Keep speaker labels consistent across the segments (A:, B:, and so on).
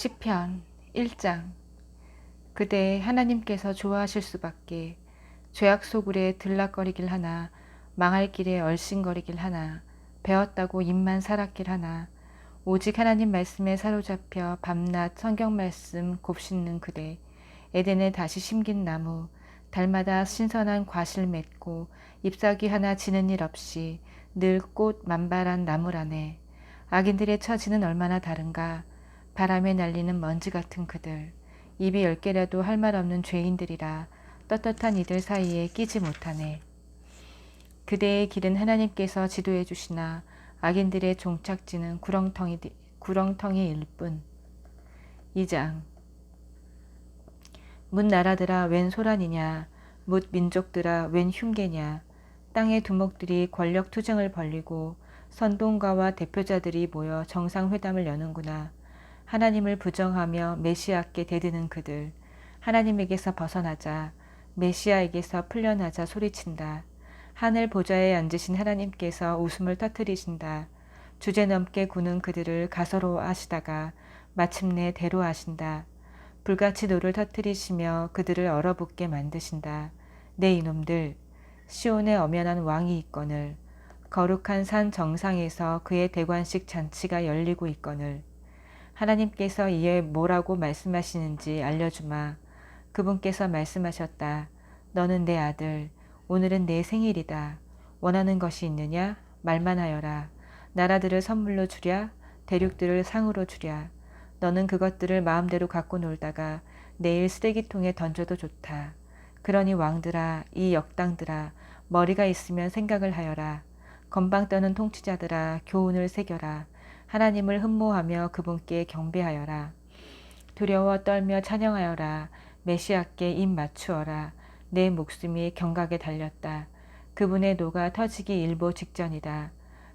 A: 시편 1장. 그대 하나님께서 좋아하실 수밖에. 죄악 소굴에 들락거리길 하나, 망할 길에 얼씬거리길 하나, 배웠다고 입만 살았길 하나, 오직 하나님 말씀에 사로잡혀 밤낮 성경 말씀 곱씹는 그대. 에덴에 다시 심긴 나무, 달마다 신선한 과실 맺고 잎사귀 하나 지는 일 없이 늘 꽃 만발한 나무라네. 악인들의 처지는 얼마나 다른가. 바람에 날리는 먼지 같은 그들, 입이 10개라도 할 말 없는 죄인들이라 떳떳한 이들 사이에 끼지 못하네. 그대의 길은 하나님께서 지도해 주시나 악인들의 종착지는 구렁텅이일 뿐. 2장. 뭇 나라들아 웬 소란이냐, 뭇 민족들아 웬 흉계냐. 땅의 두목들이 권력 투쟁을 벌리고 선동가와 대표자들이 모여 정상회담을 여는구나. 하나님을 부정하며 메시아께 대드는 그들, 하나님에게서 벗어나자, 메시아에게서 풀려나자 소리친다. 하늘 보좌에 앉으신 하나님께서 웃음을 터뜨리신다. 주제넘게 구는 그들을 가소로하시다가 마침내 대로하신다. 불같이 노를 터뜨리시며 그들을 얼어붙게 만드신다. 내 이놈들, 시온에 엄연한 왕이 있거늘, 거룩한 산 정상에서 그의 대관식 잔치가 열리고 있거늘. 하나님께서 이에 뭐라고 말씀하시는지 알려주마. 그분께서 말씀하셨다. 너는 내 아들, 오늘은 내 생일이다. 원하는 것이 있느냐? 말만 하여라. 나라들을 선물로 주랴, 대륙들을 상으로 주랴. 너는 그것들을 마음대로 갖고 놀다가 내일 쓰레기통에 던져도 좋다. 그러니 왕들아, 이 역당들아, 머리가 있으면 생각을 하여라. 건방 떠는 통치자들아, 교훈을 새겨라. 하나님을 흠모하며 그분께 경배하여라. 두려워 떨며 찬양하여라. 메시아께 입 맞추어라. 내 목숨이 경각에 달렸다. 그분의 노가 터지기 일보 직전이다.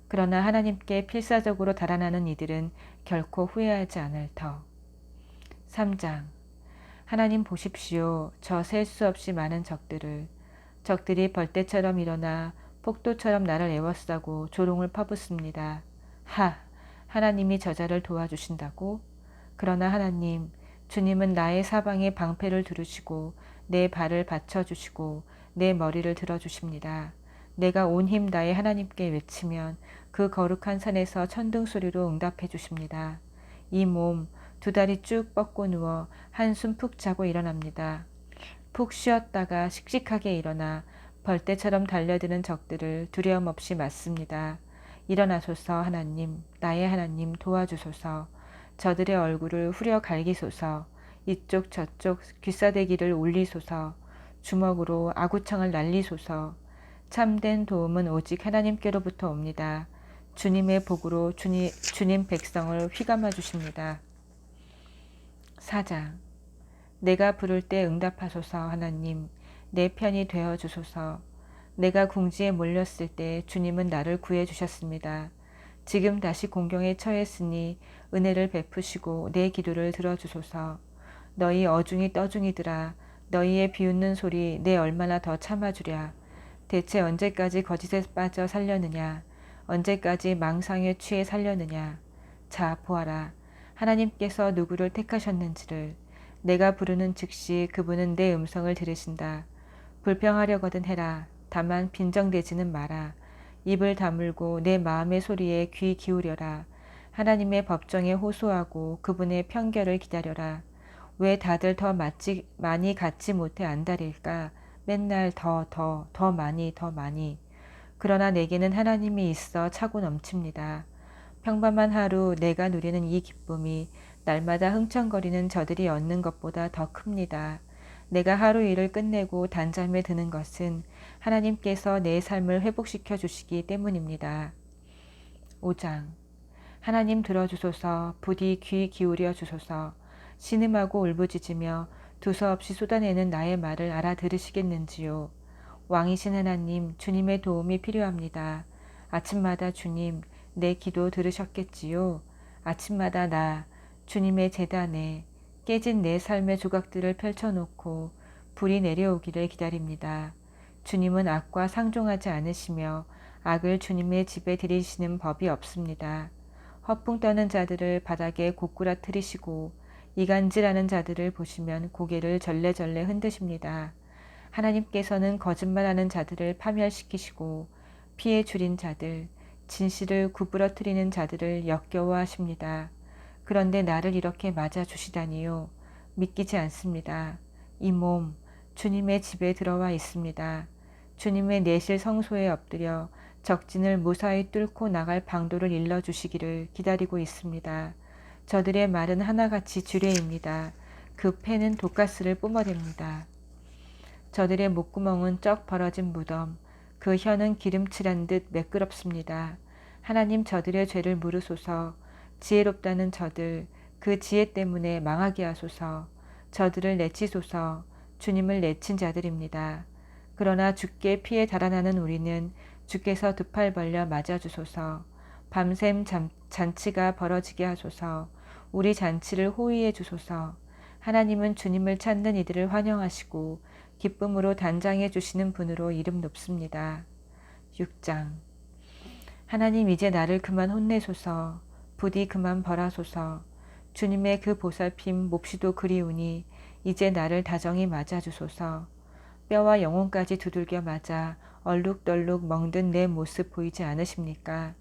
A: 그러나 하나님께 필사적으로 달아나는 이들은 결코 후회하지 않을 터. 3장. 하나님 보십시오. 저 셀 수 없이 많은 적들을. 적들이 벌떼처럼 일어나 폭도처럼 나를 에워싸고 조롱을 퍼붓습니다. 하! 하나님이 저자를 도와주신다고? 그러나 하나님, 주님은 나의 사방에 방패를 두르시고 내 발을 받쳐주시고 내 머리를 들어주십니다. 내가 온 힘 다해 하나님께 외치면 그 거룩한 산에서 천둥 소리로 응답해 주십니다. 이 몸, 두 다리 쭉 뻗고 누워 한숨 푹 자고 일어납니다. 푹 쉬었다가 씩씩하게 일어나 벌떼처럼 달려드는 적들을 두려움 없이 맞습니다. 일어나소서 하나님, 나의 하나님 도와주소서. 저들의 얼굴을 후려 갈기소서. 이쪽 저쪽 귀싸대기를 올리소서. 주먹으로 아구창을 날리소서. 참된 도움은 오직 하나님께로부터 옵니다. 주님의 복으로 주님 백성을 휘감아 주십니다. 4장. 내가 부를 때 응답하소서 하나님, 내 편이 되어 주소서. 내가 궁지에 몰렸을 때 주님은 나를 구해 주셨습니다. 지금 다시 공경에 처했으니 은혜를 베푸시고 내 기도를 들어주소서. 너희 어중이 떠중이들아, 너희의 비웃는 소리 내 얼마나 더 참아주랴. 대체 언제까지 거짓에 빠져 살려느냐. 언제까지 망상에 취해 살려느냐. 자 보아라. 하나님께서 누구를 택하셨는지를. 내가 부르는 즉시 그분은 내 음성을 들으신다. 불평하려거든 해라. 다만 빈정대지는 마라. 입을 다물고 내 마음의 소리에 귀 기울여라. 하나님의 법정에 호소하고 그분의 편결을 기다려라. 왜 다들 더 많이 갖지 못해 안달일까? 맨날 더 많이. 그러나 내게는 하나님이 있어 차고 넘칩니다. 평범한 하루 내가 누리는 이 기쁨이 날마다 흥청거리는 저들이 얻는 것보다 더 큽니다. 내가 하루 일을 끝내고 단잠에 드는 것은 하나님께서 내 삶을 회복시켜 주시기 때문입니다. 5장. 하나님 들어주소서. 부디 귀 기울여 주소서. 신음하고 울부짖으며 두서없이 쏟아내는 나의 말을 알아들으시겠는지요. 왕이신 하나님, 주님의 도움이 필요합니다. 아침마다 주님, 내 기도 들으셨겠지요. 아침마다 나, 주님의 제단에 깨진 내 삶의 조각들을 펼쳐놓고 불이 내려오기를 기다립니다. 주님은 악과 상종하지 않으시며 악을 주님의 집에 들이시는 법이 없습니다. 허풍 떠는 자들을 바닥에 고꾸라뜨리시고 이간질하는 자들을 보시면 고개를 절레절레 흔드십니다. 하나님께서는 거짓말하는 자들을 파멸시키시고 피해 줄인 자들, 진실을 구부러뜨리는 자들을 역겨워하십니다. 그런데 나를 이렇게 맞아주시다니요. 믿기지 않습니다. 이 몸, 주님의 집에 들어와 있습니다. 주님의 내실 성소에 엎드려 적진을 무사히 뚫고 나갈 방도를 일러주시기를 기다리고 있습니다. 저들의 말은 하나같이 주례입니다. 그 패는 독가스를 뿜어댑니다. 저들의 목구멍은 쩍 벌어진 무덤, 그 혀는 기름칠한 듯 매끄럽습니다. 하나님 저들의 죄를 물으소서. 지혜롭다는 저들, 그 지혜 때문에 망하게 하소서. 저들을 내치소서. 주님을 내친 자들입니다. 그러나 주께 피해 달아나는 우리는 주께서 두 팔 벌려 맞아주소서. 밤샘 잔치가 벌어지게 하소서. 우리 잔치를 호위해 주소서. 하나님은 주님을 찾는 이들을 환영하시고 기쁨으로 단장해 주시는 분으로 이름 높습니다. 6장. 하나님 이제 나를 그만 혼내소서. 부디 그만 벌하소서. 주님의 그 보살핌 몹시도 그리우니 이제 나를 다정히 맞아주소서. 뼈와 영혼까지 두들겨 맞아 얼룩덜룩 멍든 내 모습 보이지 않으십니까?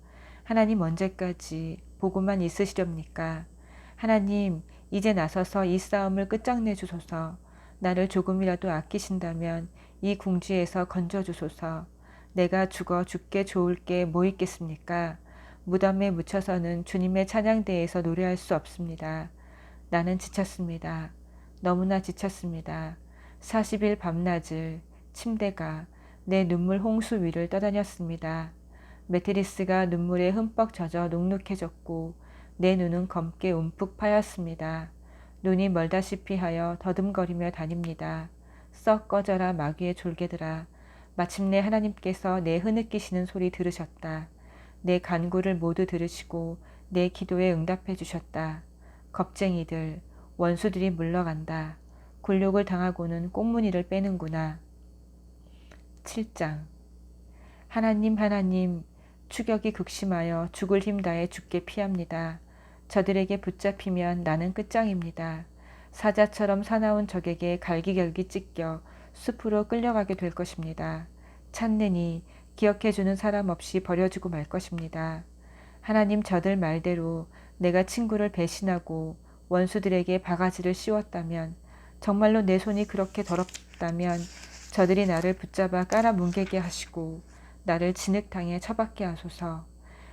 A: 하나님 언제까지 보고만 있으시렵니까? 하나님 이제 나서서 이 싸움을 끝장내 주소서. 나를 조금이라도 아끼신다면 이 궁지에서 건져주소서. 내가 죽어 죽게 좋을 게 뭐 있겠습니까? 무덤에 묻혀서는 주님의 찬양대에서 노래할 수 없습니다. 나는 지쳤습니다. 너무나 지쳤습니다. 40일 밤낮을 침대가 내 눈물 홍수 위를 떠다녔습니다. 매트리스가 눈물에 흠뻑 젖어 눅눅해졌고 내 눈은 검게 움푹 파였습니다. 눈이 멀다시피 하여 더듬거리며 다닙니다. 썩 꺼져라 마귀의 졸개들아. 마침내 하나님께서 내 흐느끼시는 소리 들으셨다. 내 간구를 모두 들으시고 내 기도에 응답해 주셨다. 겁쟁이들, 원수들이 물러간다. 굴욕을 당하고는 꽁무니를 빼는구나. 7장. 하나님, 추격이 극심하여 죽을 힘 다해 죽게 피합니다. 저들에게 붙잡히면 나는 끝장입니다. 사자처럼 사나운 적에게 갈기갈기 찢겨 숲으로 끌려가게 될 것입니다. 찾느니 기억해주는 사람 없이 버려지고 말 것입니다. 하나님 저들 말대로 내가 친구를 배신하고 원수들에게 바가지를 씌웠다면, 정말로 내 손이 그렇게 더럽다면 저들이 나를 붙잡아 깔아뭉개게 하시고 나를 진흙탕에 처박게 하소서.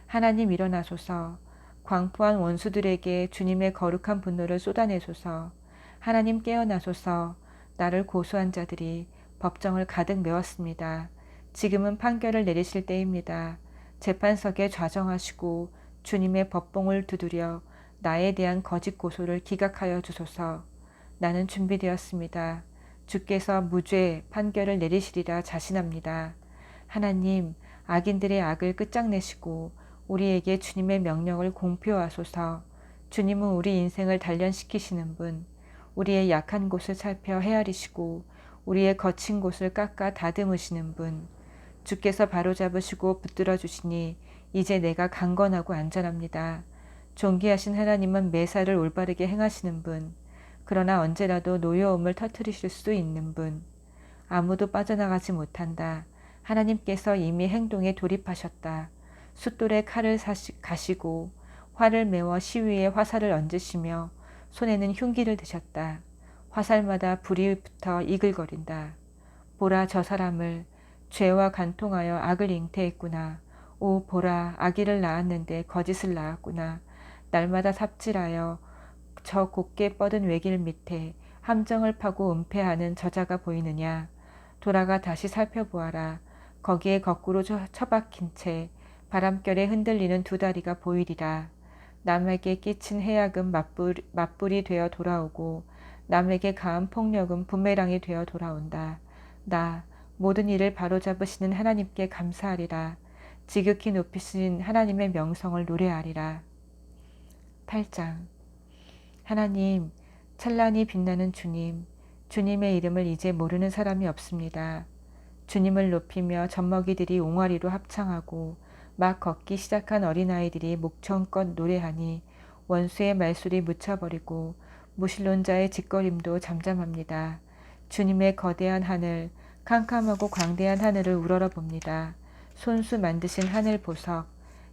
A: 하나님 일어나소서. 광포한 원수들에게 주님의 거룩한 분노를 쏟아내소서. 하나님 깨어나소서. 나를 고소한 자들이 법정을 가득 메웠습니다. 지금은 판결을 내리실 때입니다. 재판석에 좌정하시고 주님의 법봉을 두드려 나에 대한 거짓 고소를 기각하여 주소서. 나는 준비되었습니다. 주께서 무죄 판결을 내리시리라 자신합니다. 하나님, 악인들의 악을 끝장내시고 우리에게 주님의 명령을 공표하소서. 주님은 우리 인생을 단련시키시는 분, 우리의 약한 곳을 살펴 헤아리시고 우리의 거친 곳을 깎아 다듬으시는 분, 주께서 바로잡으시고 붙들어 주시니 이제 내가 강건하고 안전합니다. 존귀하신 하나님은 매사를 올바르게 행하시는 분, 그러나 언제라도 노여움을 터뜨리실 수 있는 분, 아무도 빠져나가지 못한다. 하나님께서 이미 행동에 돌입하셨다. 숫돌에 칼을 가시고 활을 메워 시위에 화살을 얹으시며 손에는 흉기를 드셨다. 화살마다 불이 붙어 이글거린다. 보라 저 사람을 죄와 간통하여 악을 잉태했구나. 오 보라 아기를 낳았는데 거짓을 낳았구나. 날마다 삽질하여 저 곱게 뻗은 외길 밑에 함정을 파고 은폐하는 저자가 보이느냐. 돌아가 다시 살펴보아라. 거기에 거꾸로 처박힌 채 바람결에 흔들리는 두 다리가 보이리라. 남에게 끼친 해악은 맞불이 되어 돌아오고 남에게 가한 폭력은 부메랑이 되어 돌아온다. 나 모든 일을 바로잡으시는 하나님께 감사하리라. 지극히 높이신 하나님의 명성을 노래하리라. 8장. 하나님, 찬란히 빛나는 주님, 주님의 이름을 이제 모르는 사람이 없습니다. 주님을 높이며 젖먹이들이 옹알이로 합창하고 막 걷기 시작한 어린아이들이 목청껏 노래하니 원수의 말소리 묻혀버리고 무신론자의 짓거림도 잠잠합니다. 주님의 거대한 하늘, 캄캄하고 광대한 하늘을 우러러 봅니다. 손수 만드신 하늘 보석,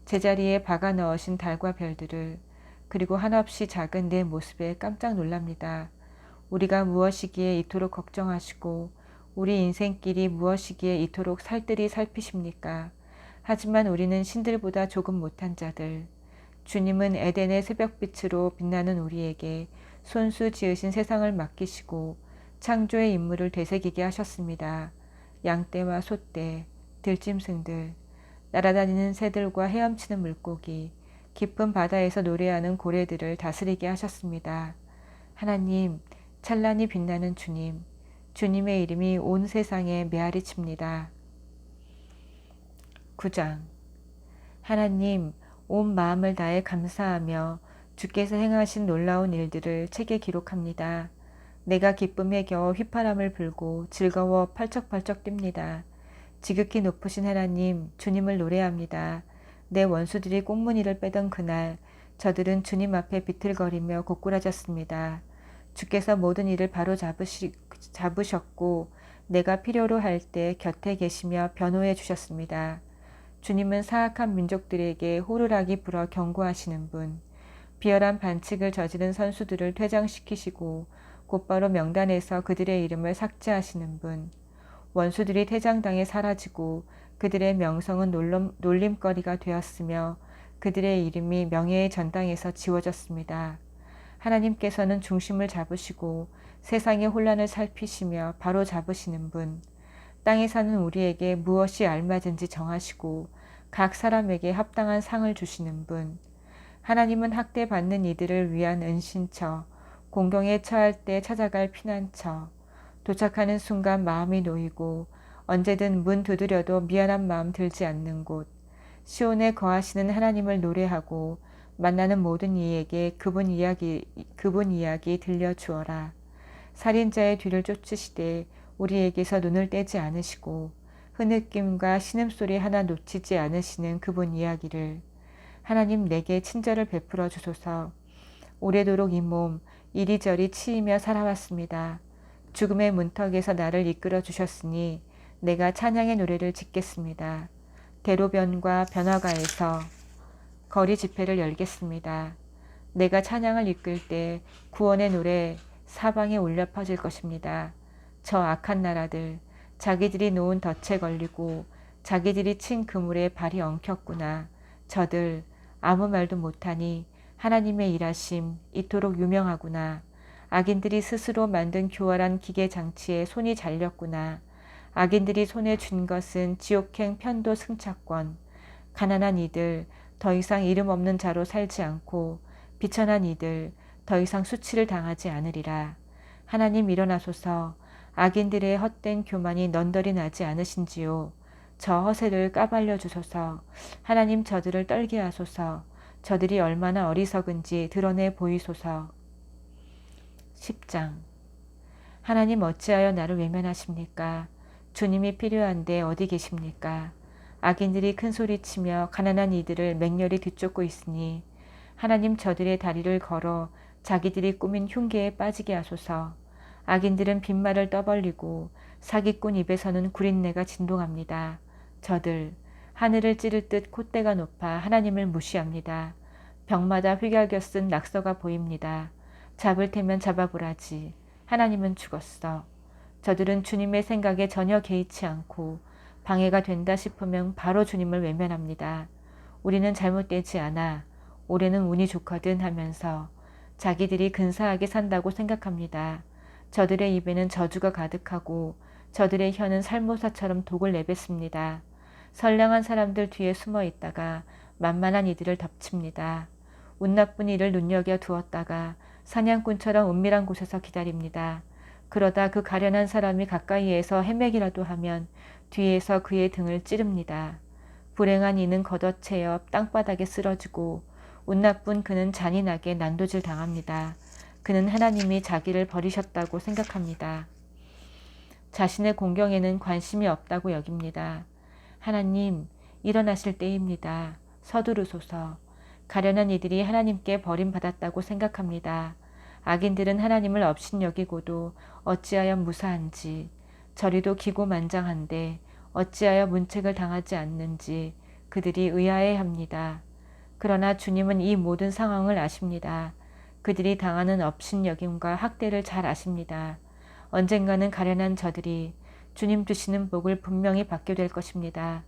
A: 제자리에 박아 넣으신 달과 별들을, 그리고 한없이 작은 내 모습에 깜짝 놀랍니다. 우리가 무엇이기에 이토록 걱정하시고 우리 인생길이 무엇이기에 이토록 살뜰히 살피십니까? 하지만 우리는 신들보다 조금 못한 자들. 주님은 에덴의 새벽빛으로 빛나는 우리에게 손수 지으신 세상을 맡기시고 창조의 임무를 되새기게 하셨습니다. 양떼와 소떼, 들짐승들, 날아다니는 새들과 헤엄치는 물고기, 깊은 바다에서 노래하는 고래들을 다스리게 하셨습니다. 하나님, 찬란히 빛나는 주님, 주님의 이름이 온 세상에 메아리 칩니다. 9장. 하나님, 온 마음을 다해 감사하며 주께서 행하신 놀라운 일들을 책에 기록합니다. 내가 기쁨에 겨워 휘파람을 불고 즐거워 팔쩍팔쩍 뜁니다. 지극히 높으신 하나님, 주님을 노래합니다. 내 원수들이 꽁무니를 빼던 그날 저들은 주님 앞에 비틀거리며 고꾸라졌습니다. 주께서 모든 일을 바로 잡으셨고 내가 필요로 할 때 곁에 계시며 변호해 주셨습니다. 주님은 사악한 민족들에게 호루라기 불어 경고하시는 분, 비열한 반칙을 저지른 선수들을 퇴장시키시고 곧바로 명단에서 그들의 이름을 삭제하시는 분, 원수들이 퇴장당해 사라지고 그들의 명성은 놀림거리가 되었으며 그들의 이름이 명예의 전당에서 지워졌습니다. 하나님께서는 중심을 잡으시고 세상의 혼란을 살피시며 바로 잡으시는 분, 땅에 사는 우리에게 무엇이 알맞은지 정하시고 각 사람에게 합당한 상을 주시는 분, 하나님은 학대받는 이들을 위한 은신처, 공경에 처할 때 찾아갈 피난처, 도착하는 순간 마음이 놓이고 언제든 문 두드려도 미안한 마음 들지 않는 곳, 시온에 거하시는 하나님을 노래하고 만나는 모든 이에게 그분 이야기 들려주어라. 살인자의 뒤를 쫓으시되 우리에게서 눈을 떼지 않으시고 흐느낌과 신음소리 하나 놓치지 않으시는 그분 이야기를. 하나님, 내게 친절을 베풀어 주소서. 오래도록 이 몸 이리저리 치이며 살아왔습니다. 죽음의 문턱에서 나를 이끌어 주셨으니 내가 찬양의 노래를 짓겠습니다. 대로변과 변화가에서 거리 집회를 열겠습니다. 내가 찬양을 이끌 때 구원의 노래 사방에 울려 퍼질 것입니다. 저 악한 나라들, 자기들이 놓은 덫에 걸리고 자기들이 친 그물에 발이 엉켰구나. 저들 아무 말도 못하니 하나님의 일하심 이토록 유명하구나. 악인들이 스스로 만든 교활한 기계 장치에 손이 잘렸구나. 악인들이 손에 쥔 것은 지옥행 편도 승차권. 가난한 이들 더 이상 이름 없는 자로 살지 않고 비천한 이들 더 이상 수치를 당하지 않으리라. 하나님, 일어나소서. 악인들의 헛된 교만이 넌덜이 나지 않으신지요. 저 허세를 까발려 주소서. 하나님, 저들을 떨게 하소서. 저들이 얼마나 어리석은지 드러내 보이소서. 10장. 하나님, 어찌하여 나를 외면하십니까? 주님이 필요한데 어디 계십니까? 악인들이 큰 소리치며 가난한 이들을 맹렬히 뒤쫓고 있으니 하나님, 저들의 다리를 걸어 자기들이 꾸민 흉계에 빠지게 하소서. 악인들은 빈말을 떠벌리고 사기꾼 입에서는 구린내가 진동합니다. 저들 하늘을 찌를 듯 콧대가 높아 하나님을 무시합니다. 벽마다 휘갈겨 쓴 낙서가 보입니다. 잡을 테면 잡아보라지. 하나님은 죽었어. 저들은 주님의 생각에 전혀 개의치 않고 방해가 된다 싶으면 바로 주님을 외면합니다. 우리는 잘못되지 않아. 올해는 운이 좋거든 하면서 자기들이 근사하게 산다고 생각합니다. 저들의 입에는 저주가 가득하고 저들의 혀는 살모사처럼 독을 내뱉습니다. 선량한 사람들 뒤에 숨어 있다가 만만한 이들을 덮칩니다. 운 나쁜 이를 눈여겨 두었다가 사냥꾼처럼 은밀한 곳에서 기다립니다. 그러다 그 가련한 사람이 가까이에서 헤매기라도 하면 뒤에서 그의 등을 찌릅니다. 불행한 이는 걷어채여 땅바닥에 쓰러지고 운 나쁜 그는 잔인하게 난도질 당합니다. 그는 하나님이 자기를 버리셨다고 생각합니다. 자신의 공경에는 관심이 없다고 여깁니다. 하나님, 일어나실 때입니다. 서두르소서. 가련한 이들이 하나님께 버림받았다고 생각합니다. 악인들은 하나님을 업신여기고도 어찌하여 무사한지, 저리도 기고만장한데 어찌하여 문책을 당하지 않는지 그들이 의아해합니다. 그러나 주님은 이 모든 상황을 아십니다. 그들이 당하는 업신여김과 학대를 잘 아십니다. 언젠가는 가련한 저들이 주님 주시는 복을 분명히 받게 될 것입니다.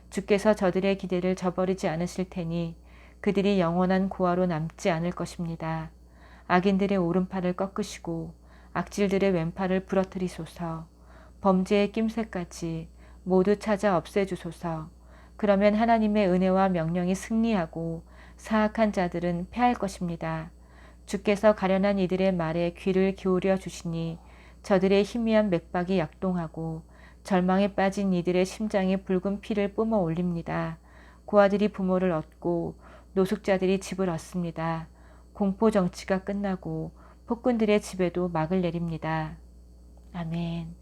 A: 주께서 저들의 기대를 저버리지 않으실 테니 그들이 영원한 고아로 남지 않을 것입니다. 악인들의 오른팔을 꺾으시고 악질들의 왼팔을 부러뜨리소서. 범죄의 낌새까지 모두 찾아 없애주소서. 그러면 하나님의 은혜와 명령이 승리하고 사악한 자들은 패할 것입니다. 주께서 가련한 이들의 말에 귀를 기울여 주시니 저들의 희미한 맥박이 약동하고 절망에 빠진 이들의 심장에 붉은 피를 뿜어 올립니다. 고아들이 부모를 얻고 노숙자들이 집을 얻습니다. 공포 정치가 끝나고 폭군들의 집에도 막을 내립니다. 아멘.